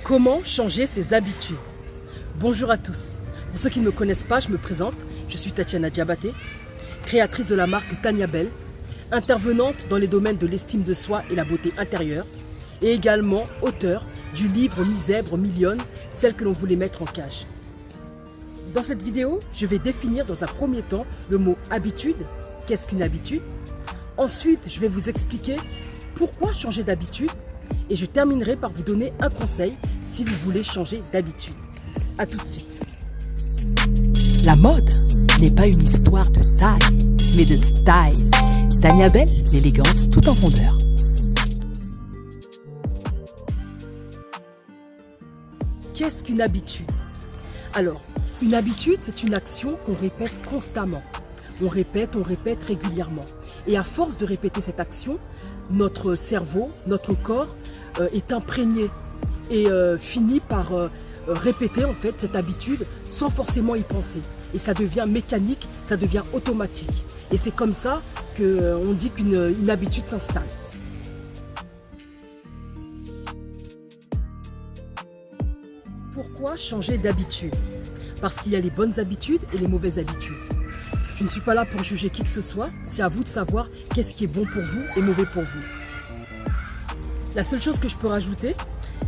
Comment changer ses habitudes? Bonjour à tous. Pour ceux qui ne me connaissent pas, je me présente. Je suis Tatiana Diabaté, créatrice de la marque Tania Belle, intervenante dans les domaines de l'estime de soi et la beauté intérieure, et également auteure du livre Mi zèbre, mi lionne, celle que l'on voulait mettre en cage. Dans cette vidéo, je vais définir dans un premier temps le mot habitude. Qu'est-ce qu'une habitude? Ensuite, je vais vous expliquer pourquoi changer d'habitude et je terminerai par vous donner un conseil si vous voulez changer d'habitude. A tout de suite. La mode n'est pas une histoire de taille, mais de style. Tania Belle, l'élégance tout en rondeur. Qu'est-ce qu'une habitude? Alors, une habitude, c'est une action qu'on répète constamment. On répète régulièrement. Et à force de répéter cette action, notre cerveau, notre corps est imprégné et finit par répéter en fait cette habitude sans forcément y penser. Et ça devient mécanique, ça devient automatique. Et c'est comme ça qu'on dit qu'une habitude s'installe. Pourquoi changer d'habitude? Parce qu'il y a les bonnes habitudes et les mauvaises habitudes. Je ne suis pas là pour juger qui que ce soit, c'est à vous de savoir qu'est-ce qui est bon pour vous et mauvais pour vous. La seule chose que je peux rajouter,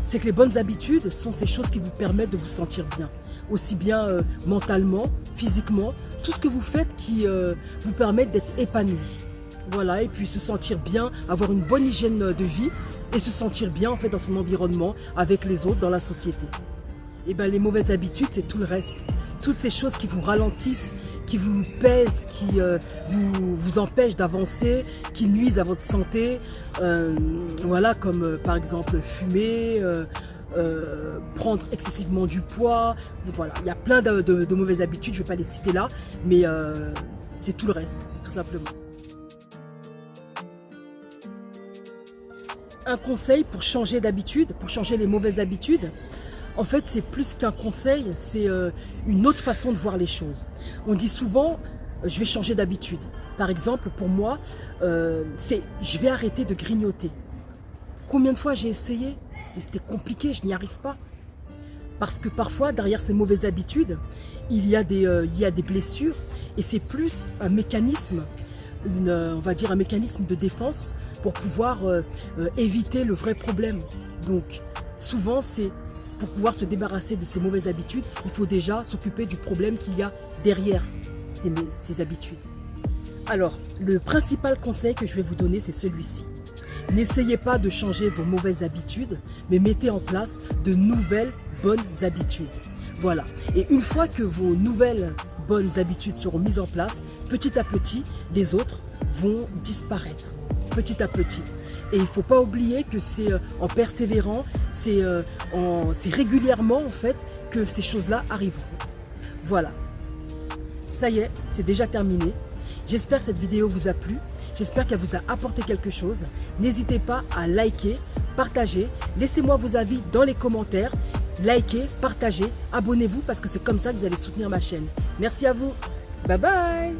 c'est que les bonnes habitudes sont ces choses qui vous permettent de vous sentir bien. Aussi bien mentalement, physiquement, tout ce que vous faites qui vous permet d'être épanoui. Voilà, et puis se sentir bien, avoir une bonne hygiène de vie et se sentir bien en fait dans son environnement, avec les autres, dans la société. Et bien les mauvaises habitudes, c'est tout le reste. Toutes ces choses qui vous ralentissent, qui vous pèsent, qui vous empêchent d'avancer, qui nuisent à votre santé. Voilà, comme par exemple fumer, prendre excessivement du poids. Voilà, il y a plein de mauvaises habitudes, je ne vais pas les citer là, mais c'est tout le reste, tout simplement. Un conseil pour changer d'habitude, pour changer les mauvaises habitudes, en fait, c'est plus qu'un conseil, c'est une autre façon de voir les choses. On dit souvent, je vais changer d'habitude. Par exemple, pour moi, c'est je vais arrêter de grignoter. Combien de fois j'ai essayé et c'était compliqué, je n'y arrive pas. Parce que parfois, derrière ces mauvaises habitudes, il y a des blessures et c'est plus un mécanisme, on va dire un mécanisme de défense pour pouvoir éviter le vrai problème. Donc, souvent, c'est pour pouvoir se débarrasser de ces mauvaises habitudes, il faut déjà s'occuper du problème qu'il y a derrière ces habitudes. Alors, le principal conseil que je vais vous donner, c'est celui-ci. N'essayez pas de changer vos mauvaises habitudes, mais mettez en place de nouvelles bonnes habitudes. Voilà. Et une fois que vos nouvelles bonnes habitudes seront mises en place, petit à petit, les autres vont disparaître. Petit à petit. Et il ne faut pas oublier que c'est en persévérant, c'est régulièrement en fait que ces choses-là arriveront. Voilà. Ça y est, c'est déjà terminé. J'espère que cette vidéo vous a plu. J'espère qu'elle vous a apporté quelque chose. N'hésitez pas à liker, partager. Laissez-moi vos avis dans les commentaires. Likez, partagez, abonnez-vous parce que c'est comme ça que vous allez soutenir ma chaîne. Merci à vous. Bye bye.